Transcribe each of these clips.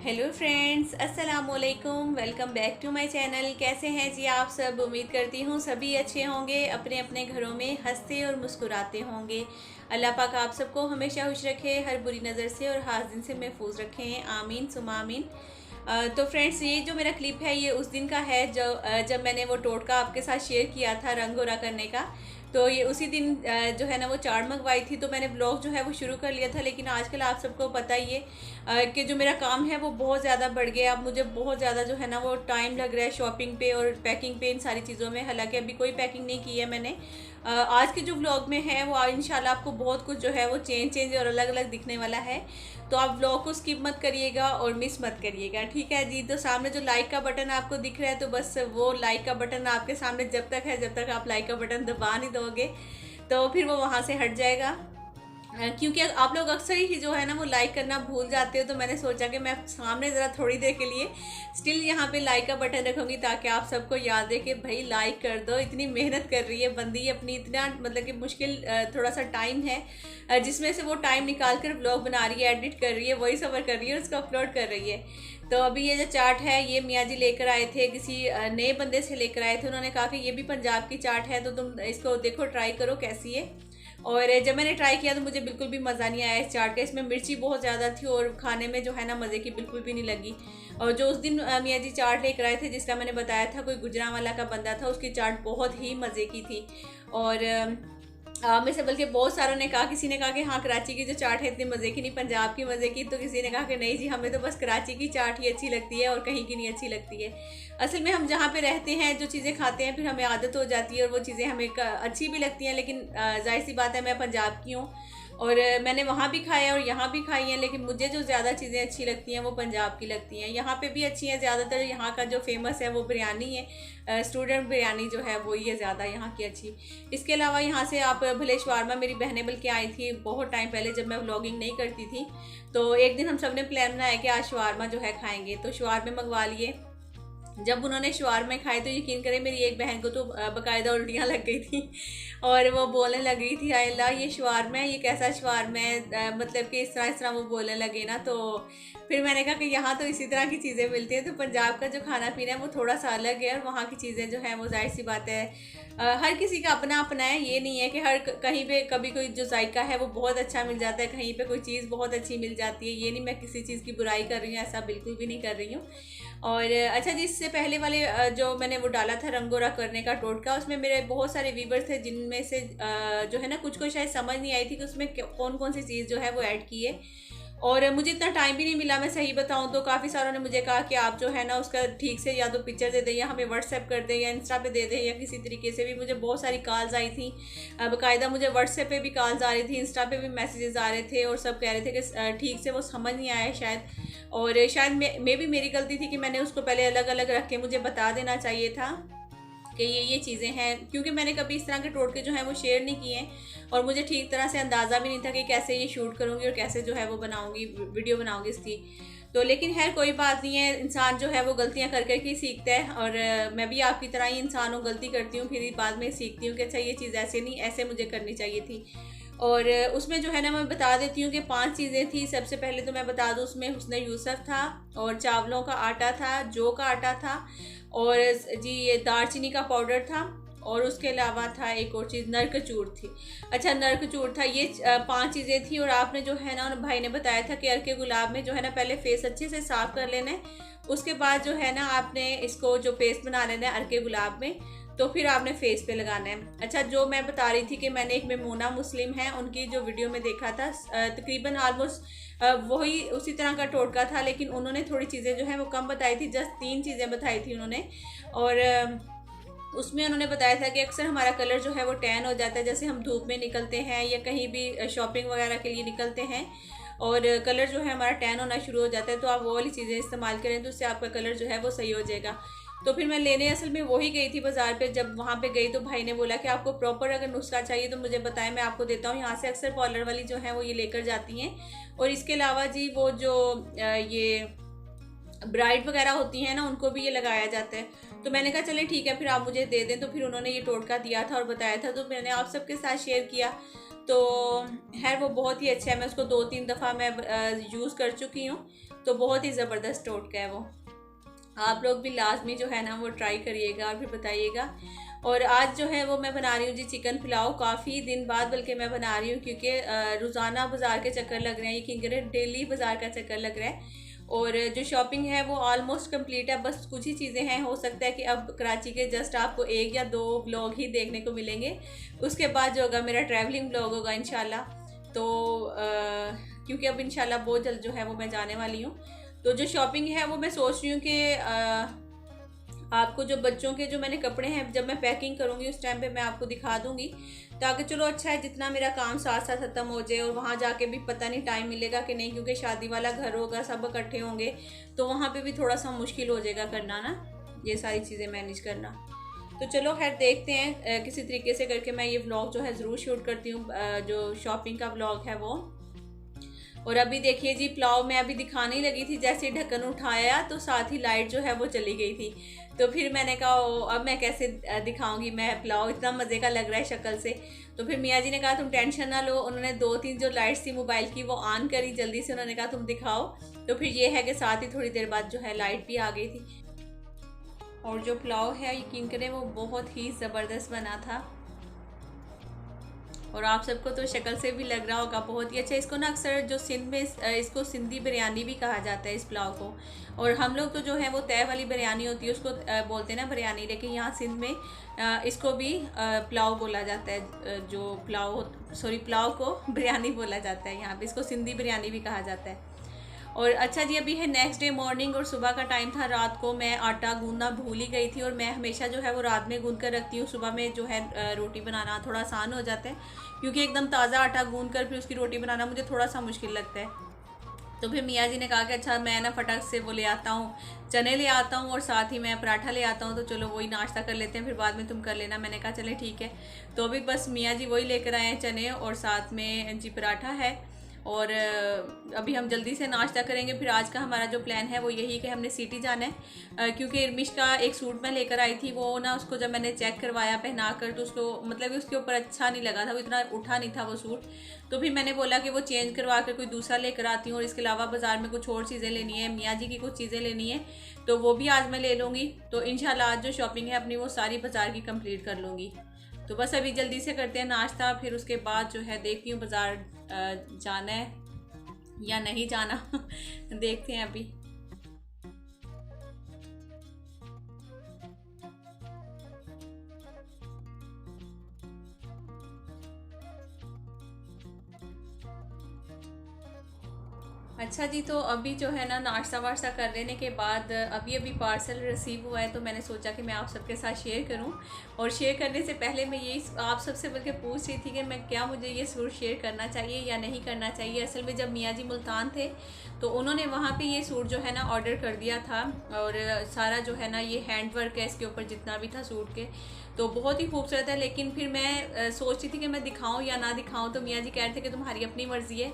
Hello friends, अस्सलाम वालेकुम। Welcome back to my channel. कैसे हैं जी आप सब? उम्मीद करती हूँ सभी अच्छे होंगे, अपने अपने घरों में हंसते और मुस्कुराते होंगे। अल्लाह पाक आप सबको हमेशा खुश रखे, हर बुरी नज़र से और हर दिन से महफूज रखें। आमीन सुमा आमीन। तो फ्रेंड्स, ये जो मेरा क्लिप है ये उस दिन का है जब मैंने वो टोटका आपके साथ शेयर किया था रंग गोरा करने का। तो ये उसी दिन जो है ना वो चाट मंगवाई थी, तो मैंने ब्लॉग जो है वो शुरू कर लिया था। लेकिन आजकल आप सबको पता ही है कि जो मेरा काम है वो बहुत ज़्यादा बढ़ गया। अब मुझे बहुत ज़्यादा जो है ना वो टाइम लग रहा है शॉपिंग पे और पैकिंग पे, इन सारी चीज़ों में। हालांकि अभी कोई पैकिंग नहीं की है मैंने। आज के जो व्लॉग में है वो इंशाल्लाह आपको बहुत कुछ जो है वो चेंज और अलग अलग दिखने वाला है। तो आप व्लॉग को स्किप मत करिएगा और मिस मत करिएगा, ठीक है जी। तो सामने जो लाइक का बटन आपको दिख रहा है, तो बस वो लाइक का बटन आपके सामने जब तक है, जब तक आप लाइक का बटन दबा नहीं दोगे तो फिर वो वहाँ से हट जाएगा। क्योंकि आप लोग अक्सर ही जो है ना वो लाइक करना भूल जाते हो, तो मैंने सोचा कि मैं सामने ज़रा थोड़ी देर के लिए स्टिल यहाँ पे लाइक का बटन रखूँगी, ताकि आप सबको याद है कि भाई लाइक कर दो। इतनी मेहनत कर रही है बंदी अपनी, इतना मतलब कि मुश्किल थोड़ा सा टाइम है जिसमें से वो टाइम निकाल कर ब्लॉग बना रही है, एडिट कर रही है, वॉइस ओवर कर रही है और उसको अपलोड कर रही है। तो अभी ये जो चाट है ये मियाँ जी लेकर आए थे, किसी नए बंदे से लेकर आए थे। उन्होंने कहा कि ये भी पंजाब की चाट है, तो तुम इसको देखो, ट्राई करो कैसी है। और जब मैंने ट्राई किया तो मुझे बिल्कुल भी मज़ा नहीं आया इस चाट का। इसमें मिर्ची बहुत ज़्यादा थी और खाने में जो है ना मज़े की बिल्कुल भी नहीं लगी। और जो उस दिन मियाँ जी चाट लेकर आए थे, जिसका मैंने बताया था कोई गुजरांवाला का बंदा था, उसकी चाट बहुत ही मज़े की थी। और में से बल्कि बहुत सारों ने कहा, किसी ने कहा कि हाँ कराची की जो चाट है इतनी मज़े की नहीं, पंजाब की मज़े की। तो किसी ने कहा कि नहीं जी, हमें तो बस कराची की चाट ही अच्छी लगती है और कहीं की नहीं अच्छी लगती है। असल में हम जहाँ पे रहते हैं जो चीज़ें खाते हैं फिर हमें आदत हो जाती है और वो चीज़ें हमें अच्छी भी लगती हैं। लेकिन जाहिर सी बात है, मैं पंजाब की हूँ और मैंने वहाँ भी खाया और यहाँ भी खाई हैं, लेकिन मुझे जो ज़्यादा चीज़ें अच्छी लगती हैं वो पंजाब की लगती हैं। यहाँ पे भी अच्छी हैं, ज़्यादातर यहाँ का जो फेमस है वो बिरयानी है। स्टूडेंट बिरयानी जो है वो ये ज़्यादा यहाँ की अच्छी। इसके अलावा यहाँ से आप भले शवारमा, मेरी बहनें बल्कि आई थी बहुत टाइम पहले जब मैं व्लॉगिंग नहीं करती थी, तो एक दिन हम सब ने प्लान बनाया कि आज शवारमा जो है खाएँगे, तो शवारमे मंगवा लिए। जब उन्होंने शवारमे खाए तो यकीन करें मेरी एक बहन को तो बाकायदा उल्टियाँ लग गई थी और वो बोलने लग गई थी, हाय अल्लाह ये शवारमा है, ये कैसा शवारमा है, मतलब कि इस तरह वो बोलने लगे ना। तो फिर मैंने कहा कि यहाँ तो इसी तरह की चीज़ें मिलती हैं। तो पंजाब का जो खाना पीना है वो थोड़ा सा अलग है और वहाँ की चीज़ें जो हैं वो जाहिर सी बात है हर किसी का अपना अपना है। ये नहीं है कि हर कहीं पे कभी कोई जो जायका है वो बहुत अच्छा मिल जाता है, कहीं पे कोई चीज़ बहुत अच्छी मिल जाती है। ये नहीं मैं किसी चीज़ की बुराई कर रही हूँ, ऐसा बिल्कुल भी नहीं कर रही हूँ। और अच्छा जी, इससे पहले वाले जो मैंने वो डाला था रंगोरा करने का टोटका, उसमें मेरे बहुत सारे व्यूवर्स थे जिनमें से जो है ना कुछ को शायद समझ नहीं आई थी कि उसमें कौन कौन सी चीज़ जो है वो ऐड की है। और मुझे इतना टाइम भी नहीं मिला, मैं सही बताऊं तो। काफ़ी सारों ने मुझे कहा कि आप जो है ना उसका ठीक से या तो पिक्चर दे दें या हमें व्हाट्सएप कर दें या इंस्टा पे दे दें या किसी तरीके से भी। मुझे बहुत सारी कॉल्स आई थी, बाकायदा मुझे व्हाट्सएप पे भी कॉल्स आ रही थी, इंस्टा पे भी मैसेजेस आ रहे थे और सब कह रहे थे कि ठीक से वो समझ नहीं आया शायद। और शायद मे भी मेरी गलती थी कि मैंने उसको पहले अलग अलग रख के मुझे बता देना चाहिए था कि ये चीज़ें हैं, क्योंकि मैंने कभी इस तरह के टोटके जो हैं वो शेयर नहीं किए हैं और मुझे ठीक तरह से अंदाज़ा भी नहीं था कि कैसे ये शूट करूँगी और कैसे जो है वो बनाऊँगी, वीडियो बनाऊँगी इसकी। तो लेकिन खैर कोई बात नहीं है, इंसान जो है वो गलतियाँ कर कर के सीखता है। और मैं भी आपकी तरह ही इंसान हूँ, गलती करती हूँ फिर बाद में सीखती हूँ कि अच्छा ये चीज़ ऐसे नहीं, ऐसे मुझे करनी चाहिए थी। और उसमें जो है ना मैं बता देती हूँ कि 5 चीज़ें थी। सबसे पहले तो मैं बता दूँ, उसमें हुस्न यूसुफ था और चावलों का आटा था, जौ का आटा था और जी ये दालचीनी का पाउडर था और उसके अलावा था एक और चीज़, नरकचूर थी। अच्छा नरकचूर था। ये 5 चीज़ें थी। और आपने जो है ना भाई ने बताया था कि अर्के गुलाब में जो है ना पहले फेस अच्छे से साफ़ कर लेना है, उसके बाद जो है ना आपने इसको जो पेस्ट बना लेना है अर्के गुलाब में, तो फिर आपने फेस पे लगाना है। अच्छा, जो मैं बता रही थी कि मैंने एक मेमूना मुस्लिम है उनकी जो वीडियो में देखा था, तकरीबन ऑलमोस्ट वही उसी तरह का टोटका था, लेकिन उन्होंने थोड़ी चीज़ें जो है वो कम बताई थी, जस्ट 3 चीज़ें बताई थी उन्होंने। और उसमें उन्होंने बताया था कि अक्सर हमारा कलर जो है वो टैन हो जाता है, जैसे हम धूप में निकलते हैं या कहीं भी शॉपिंग वगैरह के लिए निकलते हैं और कलर जो है हमारा टैन होना शुरू हो जाता है, तो आप वो वाली चीज़ें इस्तेमाल करें तो उससे आपका कलर जो है वो सही हो जाएगा। तो फिर मैं लेने असल में वही गई थी बाज़ार पे। जब वहाँ पे गई तो भाई ने बोला कि आपको प्रॉपर अगर नुस्खा चाहिए तो मुझे बताएं, मैं आपको देता हूँ। यहाँ से अक्सर पार्लर वाली जो है वो ये लेकर जाती हैं। और इसके अलावा जी वो जो ये ब्राइड वगैरह होती हैं ना उनको भी ये लगाया जाता है। तो मैंने कहा चले ठीक है फिर आप मुझे दे दें। तो फिर उन्होंने ये टोटका दिया था और बताया था, तो मैंने आप सबके साथ शेयर किया। तो खैर वो बहुत ही अच्छा है, मैं उसको 2-3 दफ़ा मैं यूज़ कर चुकी हूँ। तो बहुत ही ज़बरदस्त टोटका है वो। आप लोग भी लाजमी जो है ना वो ट्राई करिएगा और फिर बताइएगा। और आज जो है वो मैं बना रही हूँ जी चिकन पुलाव, काफ़ी दिन बाद बल्कि मैं बना रही हूँ, क्योंकि रोज़ाना बाज़ार के चक्कर लग रहे हैं, यकीन करें डेली बाज़ार का चक्कर लग रहा है। और जो शॉपिंग है वो ऑलमोस्ट कंप्लीट है, बस कुछ ही चीज़ें हैं। हो सकता है कि अब कराची के जस्ट आपको 1 या 2 व्लॉग ही देखने को मिलेंगे, उसके बाद जो होगा मेरा ट्रैवलिंग व्लॉग होगा इंशाल्लाह। तो क्योंकि अब इंशाल्लाह बहुत जल्द जो है वो मैं जाने वाली हूँ। तो जो शॉपिंग है वो मैं सोच रही हूँ कि आपको जो बच्चों के जो मैंने कपड़े हैं जब मैं पैकिंग करूँगी उस टाइम पे मैं आपको दिखा दूँगी, ताकि चलो अच्छा है जितना मेरा काम साथ साथ ख़त्म हो जाए। और वहाँ जाके भी पता नहीं टाइम मिलेगा कि नहीं, क्योंकि शादी वाला घर होगा, सब इकट्ठे होंगे, तो वहाँ पे भी थोड़ा सा मुश्किल हो जाएगा करना ना, ये सारी चीज़ें मैनेज करना। तो चलो खैर देखते हैं, किसी तरीके से करके मैं ये व्लॉग जो है ज़रूर शूट करती हूँ, जो शॉपिंग का व्लॉग है वो। और अभी देखिए जी पुलाव मैं अभी दिखाने ही लगी थी, जैसे ढक्कन उठाया तो साथ ही लाइट जो है वो चली गई थी। तो फिर मैंने कहा अब मैं कैसे दिखाऊंगी मैं पुलाव, इतना मज़े का लग रहा है शक्ल से। तो फिर मियाँ जी ने कहा तुम टेंशन ना लो, उन्होंने 2-3 जो लाइट्स थी मोबाइल की वो ऑन करी जल्दी से, उन्होंने कहा तुम दिखाओ। तो फिर ये है कि साथ ही थोड़ी देर बाद जो है लाइट भी आ गई थी। और जो पुलाव है यकीन करें वो बहुत ही ज़बरदस्त बना था, और आप सबको तो शक्ल से भी लग रहा होगा बहुत ही अच्छा। इसको ना अक्सर जो सिंध में इसको सिंधी बिरयानी भी कहा जाता है इस पुलाव को। और हम लोग तो जो है वो तय वाली बिरयानी होती है उसको बोलते हैं ना बिरयानी, लेकिन यहाँ सिंध में इसको भी पुलाव बोला जाता है। जो पुलाव को बिरयानी बोला जाता है यहाँ पे, इसको सिंधी बिरयानी भी कहा जाता है। और अच्छा जी अभी है नेक्स्ट डे मॉर्निंग और सुबह का टाइम था। रात को मैं आटा गूंदना भूल ही गई थी, और मैं हमेशा जो है वो रात में गूंद कर रखती हूँ, सुबह में जो है रोटी बनाना थोड़ा आसान हो जाता है, क्योंकि एकदम ताज़ा आटा गूंद कर फिर उसकी रोटी बनाना मुझे थोड़ा सा मुश्किल लगता है। तो फिर मियाँ जी ने कहा कि अच्छा मैं ना फटाक से वो ले आता हूँ, चने ले आता हूँ और साथ ही मैं पराठा ले आता हूँ, तो चलो वही नाश्ता कर लेते हैं, फिर बाद में तुम कर लेना। मैंने कहा चले ठीक है। तो अभी बस मियाँ जी वही लेकर आए हैं चने, और साथ में जी पराठा है। और अभी हम जल्दी से नाश्ता करेंगे। फिर आज का हमारा जो प्लान है वो यही कि हमने सिटी जाना है, क्योंकि इरमिश का एक सूट मैं लेकर आई थी, वो ना उसको जब मैंने चेक करवाया पहना कर तो उसको मतलब कि उसके ऊपर अच्छा नहीं लगा था, वो इतना उठा नहीं था वो सूट। तो फिर मैंने बोला कि वो चेंज करवा कर कोई दूसरा लेकर आती हूँ, और इसके अलावा बाज़ार में कुछ और चीज़ें लेनी है, मियाँ जी की कुछ चीज़ें लेनी है, तो वो भी आज मैं ले लूँगी। तो इंशाल्लाह आज जो शॉपिंग है अपनी वो सारी बाज़ार की कंप्लीट कर लूँगी। तो बस अभी जल्दी से करते हैं नाश्ता, फिर उसके बाद जो है देखती हूँ बाज़ार जाना है या नहीं जाना देखते हैं अभी। अच्छा जी, तो अभी जो है ना नाश्ता वाश्ता कर लेने के बाद अभी अभी पार्सल रिसीव हुआ है, तो मैंने सोचा कि मैं आप सबके साथ शेयर करूं। और शेयर करने से पहले मैं यही आप सबसे बल्कि पूछ रही थी कि मैं क्या मुझे ये सूट शेयर करना चाहिए या नहीं करना चाहिए। असल में जब मियाँ जी मुल्तान थे तो उन्होंने वहाँ पे ये सूट जो है ना ऑर्डर कर दिया था, और सारा जो है ना ये हैंड वर्क है इसके ऊपर जितना भी था सूट के, तो बहुत ही खूबसूरत है। लेकिन फिर मैं सोचती थी कि मैं दिखाऊं या ना दिखाऊं, तो मियाँ जी कह रहे थे कि तुम्हारी अपनी मर्ज़ी है।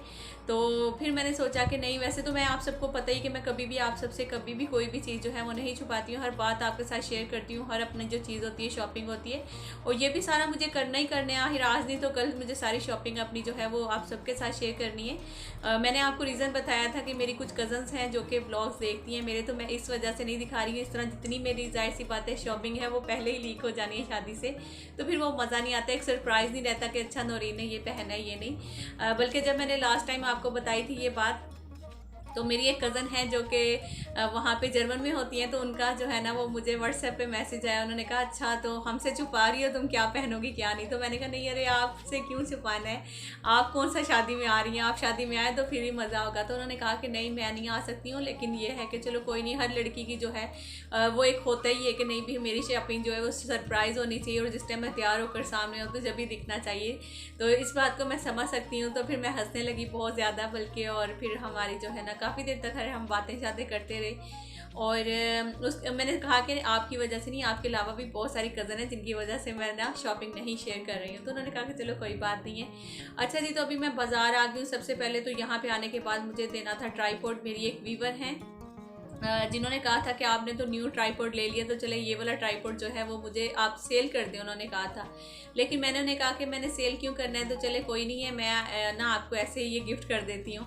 तो फिर मैंने सोचा कि नहीं, वैसे तो मैं आप सबको पता ही कि मैं कभी भी आप सबसे कभी भी कोई भी चीज़ जो है वो नहीं छुपाती हूँ, हर बात आपके साथ शेयर करती हूँ, हर अपनी जो चीज़ होती है शॉपिंग होती है, और ये भी सारा मुझे करना ही करना है। आखिर आज नहीं तो कल मुझे सारी शॉपिंग अपनी जो है वो आप सबके साथ शेयर करनी है। मैंने आपको रीज़न बताया था कि मेरी कुछ कज़न्स हैं जो कि ब्लॉग्स देखती हैं मेरे, तो मैं इस वजह से नहीं दिखा रही हूँ। इस तरह जितनी मेरी जाहिर सी बात है शॉपिंग है वो पहले ही लीक हो जानी है शादी से, तो फिर वो मज़ा नहीं आता, एक सरप्राइज़ नहीं रहता कि अच्छा नौरीन ने ये पहना है, ये नहीं। बल्कि जब मैंने लास्ट टाइम आपको बताई थी ये बात, तो मेरी एक कज़न है जो कि वहाँ पे जर्मन में होती हैं, तो उनका जो है ना वो मुझे व्हाट्सएप पे मैसेज आया, उन्होंने कहा अच्छा तो हमसे छुपा रही हो तुम क्या पहनोगी क्या नहीं। तो मैंने कहा नहीं अरे आपसे क्यों छुपाना है, आप कौन सा शादी में आ रही हैं, आप शादी में आए तो फिर ही मज़ा होगा। तो उन्होंने कहा कि नहीं मैं नहीं आ सकती हूँ, लेकिन ये है कि चलो कोई नहीं, हर लड़की की जो है वो एक होता ही है कि नहीं भी मेरी शॉपिंग जो है वो सरप्राइज़ होनी चाहिए, और जिस टाइम मैं तैयार होकर सामने हो तो जब भी दिखना चाहिए। तो इस बात को मैं समझ सकती हूँ। तो फिर मैं हंसने लगी बहुत ज़्यादा बल्कि, और फिर हमारी जो है ना काफ़ी देर तक हम बातें शातें करते रहे। और मैंने कहा कि आपकी वजह से नहीं, आपके अलावा भी बहुत सारी कज़न हैं जिनकी वजह से मैं ना शॉपिंग नहीं शेयर कर रही हूँ। तो उन्होंने कहा कि चलो कोई बात नहीं है। अच्छा जी, तो अभी मैं बाज़ार आ गई हूँ। सबसे पहले तो यहाँ पे आने के बाद मुझे देना था ट्राईपॉड, मेरी एक वीवर हैं जिन्होंने कहा था कि आपने तो न्यू ट्राईपॉड ले लिया, तो चले ये वाला ट्राईपॉड जो है वो मुझे आप सेल कर दें, उन्होंने कहा था। लेकिन मैंने उन्हें कहा कि मैंने सेल क्यों करना है, तो चले कोई नहीं है, मैं ना आपको ऐसे ही ये गिफ्ट कर देती हूँ।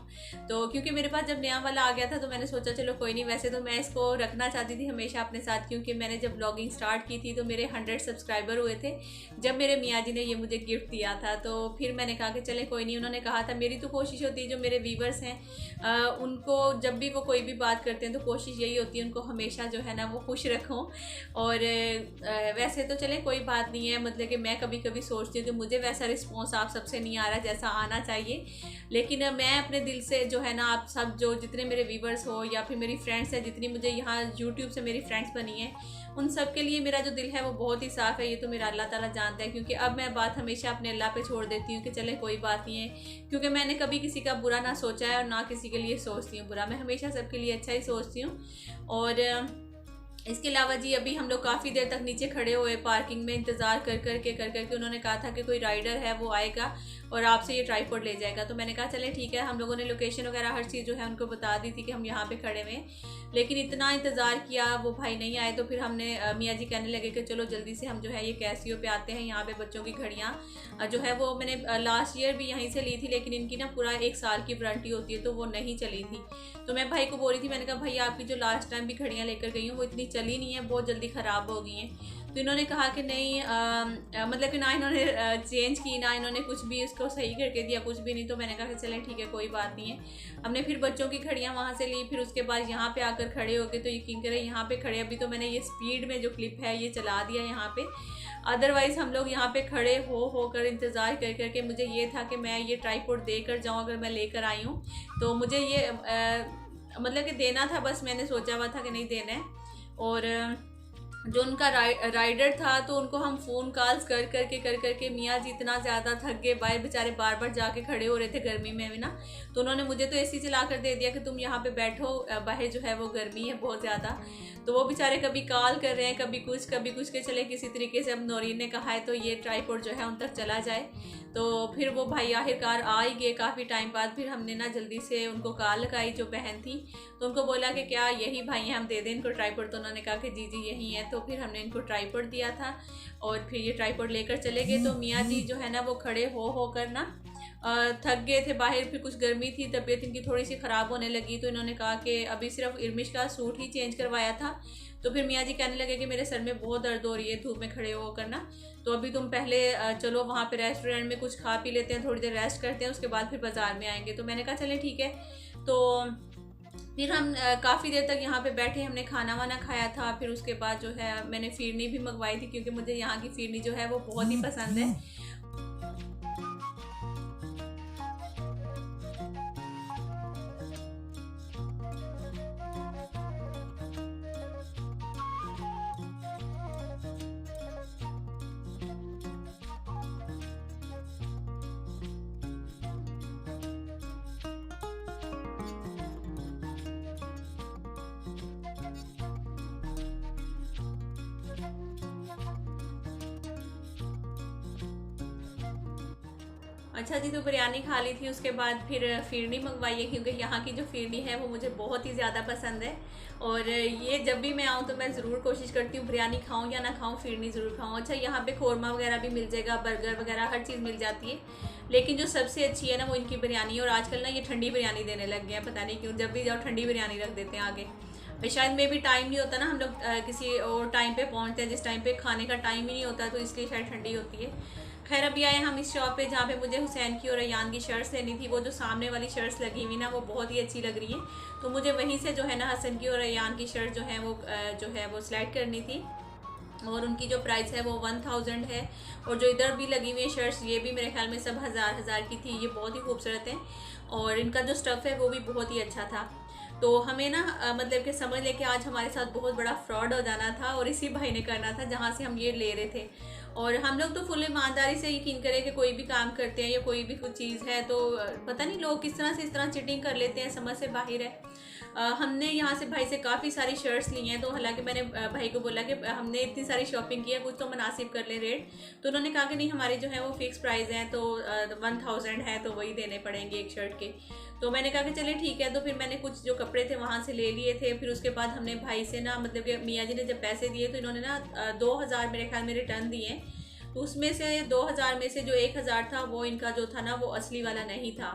तो क्योंकि मेरे पास जब नया वाला आ गया था तो मैंने सोचा चलो कोई नहीं, वैसे तो मैं इसको रखना चाहती थी हमेशा अपने साथ, क्योंकि मैंने जब ब्लॉगिंग स्टार्ट की थी तो मेरे 100 सब्सक्राइबर हुए थे जब मेरे मियाँ जी ने ये मुझे गिफ्ट दिया था। तो फिर मैंने कहा कि चले कोई नहीं, उन्होंने कहा था, मेरी तो कोशिश होती है जो मेरे व्यूवर्स हैं उनको जब भी वो कोई भी बात करते हैं तो कोशिश यही होती है उनको हमेशा जो है ना वो खुश रखूं। और वैसे तो चले कोई बात नहीं है, मतलब कि मैं कभी कभी सोचती हूँ कि मुझे वैसा रिस्पॉन्स आप सबसे नहीं आ रहा जैसा आना चाहिए, लेकिन मैं अपने दिल से जो है ना आप सब जो जितने मेरे व्यूवर्स हो या फिर मेरी फ्रेंड्स हैं, जितनी मुझे यहाँ यूट्यूब से मेरी फ्रेंड्स बनी हैं, उन सब के लिए मेरा जो दिल है वो बहुत ही साफ़ है। ये तो मेरा अल्लाह ताला जानता है, क्योंकि अब मैं बात हमेशा अपने अल्लाह पे छोड़ देती हूँ कि चले कोई बात नहीं है, क्योंकि मैंने कभी किसी का बुरा ना सोचा है और ना किसी के लिए सोचती हूँ बुरा, मैं हमेशा सबके लिए अच्छा ही सोचती हूँ। और इसके अलावा जी अभी हम लोग काफ़ी देर तक नीचे खड़े हुए पार्किंग में इंतज़ार कर करके उन्होंने कहा था कि कोई राइडर है वो आएगा और आपसे ये ट्राईपॉड ले जाएगा। तो मैंने कहा चले ठीक है, हम लोगों ने लोकेशन वगैरह हर चीज़ जो है उनको बता दी थी कि हम यहाँ पे खड़े हुए हैं, लेकिन इतना इंतज़ार किया वो भाई नहीं आए। तो फिर हमने मियाँ जी कहने लगे कि चलो जल्दी से हम जो है ये कैसियो पे आते हैं, यहाँ पे बच्चों की घड़ियाँ जो है वो मैंने लास्ट ईयर भी यहीं से ली थी, लेकिन इनकी ना पूरा 1 साल की वारंटी होती है तो वो नहीं चली थी। तो मैं भाई को बोल रही थी, मैंने कहा भाई आपकी जो लास्ट टाइम भी घड़ियाँ लेकर गई हूँ वो इतनी चली नहीं है, बहुत जल्दी ख़राब हो गई हैं। तो इन्होंने कहा कि नहीं मतलब कि ना इन्होंने चेंज की ना इन्होंने कुछ भी उसको सही करके दिया, कुछ भी नहीं। तो मैंने कहा कि चलें ठीक है कोई बात नहीं है। हमने फिर बच्चों की घड़ियाँ वहाँ से ली, फिर उसके बाद यहाँ पे आकर खड़े हो गए। तो यकीन करें यहाँ पे खड़े, अभी तो मैंने ये स्पीड में जो क्लिप है ये चला दिया यहाँ पे, अदरवाइज़ हम लोग यहाँ पे खड़े होकर इंतज़ार कर करके मुझे ये था कि मैं ये ट्राईपॉड देकर जाऊँ, अगर मैं लेकर आई हूँ तो मुझे ये मतलब कि देना था, बस मैंने सोचा हुआ था कि नहीं देना है। और जो उनका राइडर था तो उनको हम फ़ोन कॉल्स कर करके मियाँ जी इतना ज़्यादा थक गए, बाहर बेचारे बार बार जाके खड़े हो रहे थे गर्मी में भी ना। तो उन्होंने मुझे तो एसी चला कर दे दिया कि तुम यहाँ पे बैठो, बाहर जो है वो गर्मी है बहुत ज़्यादा। तो वो बेचारे कभी कॉल कर रहे हैं कभी कुछ के चले किसी तरीके से अब नौरीन ने कहा है तो ये ट्राईपॉड जो है उन तक चला जाए। तो फिर वो भाई आखिरकार आ ही गए काफ़ी टाइम बाद। फिर हमने ना जल्दी से उनको कॉल लगाई जो बहन थी, तो उनको बोला कि क्या यही भाई हैं, हम दे दें इनको ट्राईपॉड। तो उन्होंने कहा कि जी यही है। तो फिर हमने इनको ट्राईपॉड दिया था और फिर ये ट्राईपॉड लेकर चले गए। तो मियाँ जी जो है ना वो खड़े होकर ना थक गए थे बाहर, फिर कुछ गर्मी थी, तबीयत इनकी थोड़ी सी ख़राब होने लगी। तो इन्होंने कहा कि अभी सिर्फ इर्मिश का सूट ही चेंज करवाया था। तो फिर मियाँ जी कहने लगे कि मेरे सर में बहुत दर्द हो रही है धूप में खड़े होकर ना, तो अभी तुम पहले चलो वहाँ पे रेस्टोरेंट में कुछ खा पी लेते हैं, थोड़ी देर रेस्ट करते हैं, उसके बाद फिर बाज़ार में आएंगे। तो मैंने कहा चलें ठीक है। तो फिर हम काफ़ी देर तक यहाँ पे बैठे, हमने खाना वाना खाया था। फिर उसके बाद जो है मैंने फिरनी भी मंगवाई थी, क्योंकि मुझे यहाँ की फिरनी जो है वो बहुत ही पसंद है। अच्छा जी, तो बिरयानी खा ली थी, उसके बाद फिर फिरनी मंगवाई है, क्योंकि यहाँ की जो फिरनी है वो मुझे बहुत ही ज़्यादा पसंद है। और ये जब भी मैं आऊँ तो मैं ज़रूर कोशिश करती हूँ बिरयानी खाऊँ या ना खाऊँ, फिरनी ज़रूर खाऊँ। अच्छा, यहाँ पे खौरमा वगैरह भी मिल जाएगा, बर्गर वगैरह हर चीज़ मिल जाती है, लेकिन जो सबसे अच्छी है ना वो इनकी बिरयानी है। और आजकल ना ये ठंडी बिरयानी देने लग गए हैं, पता नहीं क्यों, जब भी जाओ ठंडी बिरयानी रख देते हैं आगे। शायद में भी टाइम नहीं होता ना, हम लोग किसी और टाइम पे पहुँचते हैं जिस टाइम पे खाने का टाइम ही नहीं होता, तो इसलिए शायद ठंडी होती है। खैर अभी आए हम इस शॉप पे जहाँ पे मुझे हुसैन की और अयान की शर्ट्स लेनी थी। वो जो सामने वाली शर्ट्स लगी हुई ना वो बहुत ही अच्छी लग रही है, तो मुझे वहीं से जो है ना हसन की और अयान की शर्ट जो है वो सिलेक्ट करनी थी। और उनकी जो प्राइस है वो 1000 है। और जो इधर भी लगी हुई है शर्ट्स ये भी मेरे ख्याल में सब हज़ार की थी। ये बहुत ही खूबसूरत है और इनका जो स्टफ़ है वो भी बहुत ही अच्छा था। तो हमें ना मतलब कि समझ लें कि आज हमारे साथ बहुत बड़ा फ्रॉड हो जाना था और इसी भाई ने करना था जहाँ से हम ये ले रहे थे। और हम लोग तो फुल ईमानदारी से यकीन करें कि कोई भी काम करते हैं या कोई भी कुछ चीज़ है तो पता नहीं लोग किस तरह से इस तरह चीटिंग कर लेते हैं, समझ से बाहर है। हमने यहाँ से भाई से काफ़ी सारी शर्ट्स ली हैं, तो हालांकि मैंने भाई को बोला कि हमने इतनी सारी शॉपिंग की है, कुछ तो मुनासिब कर ले रेट। तो उन्होंने कहा कि नहीं हमारे जो है वो फिक्स प्राइस हैं, तो 1000 है तो वही देने पड़ेंगे एक शर्ट के। तो मैंने कहा कि चले ठीक है। तो फिर मैंने कुछ जो कपड़े थे वहाँ से ले लिए थे। फिर उसके बाद हमने भाई से ना, मतलब कि मियाँ जी ने जब पैसे दिए तो इन्होंने ना 2000 मेरे ख्याल में रिटर्न दिए। तो उसमें से 2000 में से जो 1000 था वो इनका जो था ना वो असली वाला नहीं था।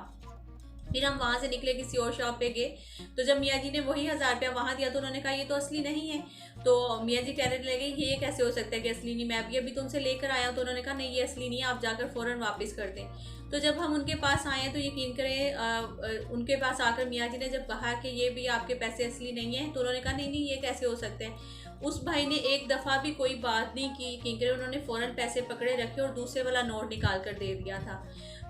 फिर हम वहाँ से निकले, किसी और शॉप पे गए। तो जब मियाँ जी ने वही 1000 रुपया वहाँ दिया तो उन्होंने कहा ये तो असली नहीं है। तो मियाँ जी कहने लगे ये कैसे हो सकता है कि असली नहीं, मैं अभी तो उनसे लेकर आया हूँ। तो उन्होंने कहा नहीं ये असली नहीं है, आप जाकर फ़ौरन वापस कर दें। तो जब हम उनके पास आए तो यकीन करें, उनके पास आकर मियाँ जी ने जब कहा कि ये भी आपके पैसे असली नहीं है, तो उन्होंने कहा नहीं नहीं ये कैसे हो सकते हैं। उस भाई ने एक दफ़ा भी कोई बात नहीं की, क्योंकि उन्होंने फ़ौरन पैसे पकड़े रखे और दूसरे वाला नोट निकाल कर दे दिया था।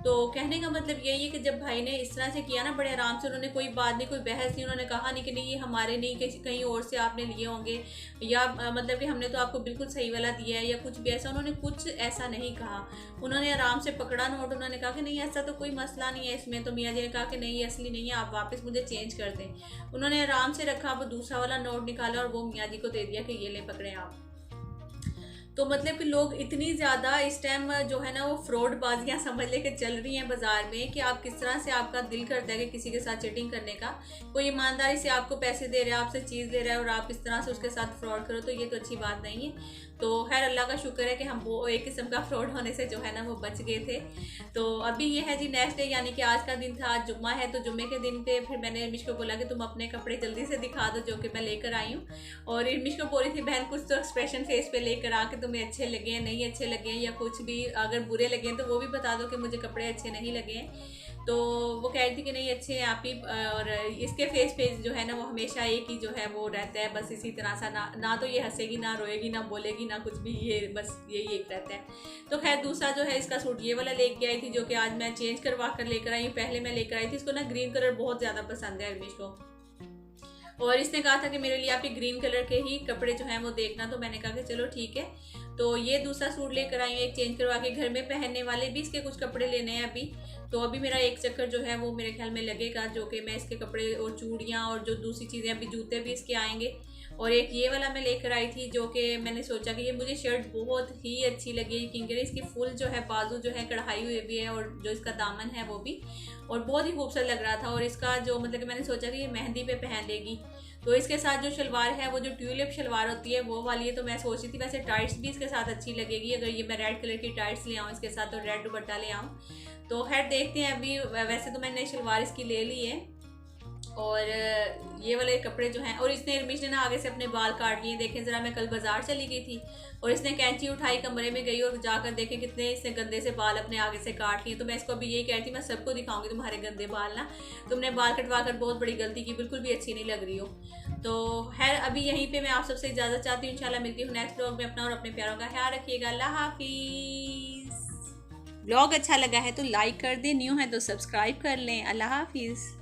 तो कहने का मतलब यही है कि जब भाई ने इस तरह से किया ना, बड़े आराम से, उन्होंने कोई बात नहीं, कोई बहस नहीं, उन्होंने कहा नहीं कि नहीं ये हमारे नहीं, कहीं और से आपने लिए होंगे, या मतलब कि हमने तो आपको बिल्कुल सही वाला दिया है या कुछ भी ऐसा, उन्होंने कुछ ऐसा नहीं कहा। उन्होंने आराम से पकड़ा नोट, उन्होंने कहा कि नहीं ऐसा तो कोई मसला नहीं है इसमें। तो मियाँ जी ने कहा कि नहीं ये असली नहीं है, आप वापस मुझे चेंज कर दें। उन्होंने आराम से रखा, वो दूसरा वाला नोट निकाला और वो मियाँ जी को दे दिया कि ये ले पकड़े आप। तो मतलब कि लोग इतनी ज़्यादा इस टाइम जो है ना वो फ्रॉड बाजियाँ समझ लेके चल रही हैं बाज़ार में, कि आप किस तरह से आपका दिल करता है कि किसी के साथ चीटिंग करने का। कोई ईमानदारी से आपको पैसे दे रहा है, आपसे चीज़ दे रहा है और आप इस तरह से उसके साथ फ्रॉड करो, तो ये तो अच्छी बात नहीं है। तो खैर अल्लाह का शुक्र है कि हम वो एक किस्म का फ्रॉड होने से जो है ना वो बच गए थे। तो अभी ये है जी नेक्स्ट डे, यानी कि आज का दिन था, आज जुम्मा है। तो जुम्मे के दिन पे फिर मैंने इर्मिश को बोला कि तुम अपने कपड़े जल्दी से दिखा दो जो कि मैं लेकर आई हूँ। और इर्मिश को बोली थी बहन कुछ तो एक्सप्रेशन फेस पे लेकर आ कि तुम्हें अच्छे लगे हैं, नहीं अच्छे लगे हैं, या कुछ भी अगर बुरे लगे हैं तो वो भी बता दो कि मुझे कपड़े अच्छे नहीं लगे हैं। तो वो कह रही थी कि नहीं अच्छे हैं आप ही। और इसके फेस पे जो है ना वो हमेशा एक ही जो है वो रहता है, बस इसी तरह सा, ना तो ये हंसेगी, ना रोएगी, ना बोलेगी, ना कुछ भी, ये बस यही एक रहता है। तो खैर दूसरा जो है इसका सूट ये वाला लेके आई थी, जो कि आज मैं चेंज करवा कर लेकर आई हूँ। पहले मैं लेकर आई थी, इसको ना ग्रीन कलर बहुत ज़्यादा पसंद है अरमिश को, और इसने कहा था कि मेरे लिए आप ये ग्रीन कलर के ही कपड़े जो हैं वो देखना। तो मैंने कहा कि चलो ठीक है। तो ये दूसरा सूट लेकर आई हूँ, एक चेंज करवा के। घर में पहनने वाले भी इसके कुछ कपड़े लेने हैं अभी। तो अभी मेरा एक चक्कर जो है वो मेरे ख्याल में लगेगा, जो कि मैं इसके कपड़े और चूड़ियाँ और जो दूसरी चीज़ें, अभी जूते भी इसके आएंगे। और एक ये वाला मैं लेकर आई थी, जो कि मैंने सोचा कि ये मुझे शर्ट बहुत ही अच्छी लगी, क्योंकि इसकी फुल जो है बाजू जो है कढ़ाई हुई भी है, और जो इसका दामन है वो भी, और बहुत ही खूबसूरत लग रहा था। और इसका जो मतलब कि मैंने सोचा कि ये मेहंदी पे पहन लेगी। तो इसके साथ जो शलवार है वो जो ट्यूलिप शलवार होती है वो वाली है। तो मैं सोच रही थी वैसे टाइट्स भी इसके साथ अच्छी लगेगी, अगर ये मैं रेड कलर की टाइट्स ले आऊँ इसके साथ, और रेड दुपट्टा ले आऊँ। तो खैर देखते हैं। अभी वैसे तो मैंने शलवार इसकी ले ली है, और ये वाले कपड़े जो हैं, और इसने इर्मिश ने ना आगे से अपने बाल काट लिए। देखें ज़रा, मैं कल बाज़ार चली गई थी और इसने कैंची उठाई, कमरे में गई और जाकर देखें कितने इसने गंदे से बाल अपने आगे से काट लिए। तो मैं इसको अभी यही कहती, मैं सबको दिखाऊंगी तुम्हारे गंदे बाल ना, तुमने बाल कटवा कर बहुत बड़ी गलती की, बिल्कुल भी अच्छी नहीं लग रही हो। तो खैर अभी यहीं पर मैं आप सबसे इजाज़त चाहती हूँ। इंशाल्लाह मिलती हूँ नेक्स्ट व्लॉग में। अपना और अपने प्यारों का ख्याल रखिएगा। अल्लाह हाफिज़। व्लॉग अच्छा लगा है तो लाइक कर दें, न्यू है तो सब्सक्राइब कर लें। अल्लाह हाफिज़।